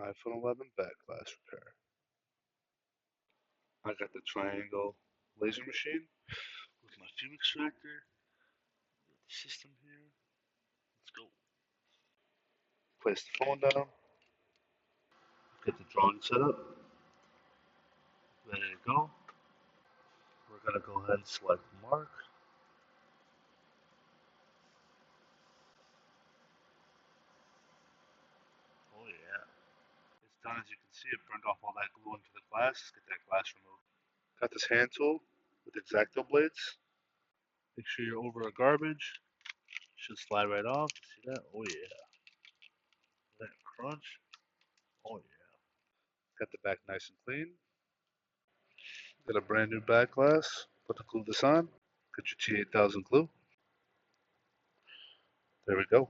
iPhone 11 back glass repair. I got the triangle laser machine with my fume extractor. Got the system here. Let's go. Place the phone down. Get the drawing set up. Ready to go. We're gonna go ahead and select mark. Oh yeah. It's done. As you can see, it burned off all that glue into the glass. Let's get that glass removed. Got this hand tool with X-Acto blades. Make sure you're over a garbage. Should slide right off. See that? Oh yeah. That crunch. Oh yeah. Got the back nice and clean. Got a brand new back glass. Put the glue this on. Got your T8000 glue. There we go.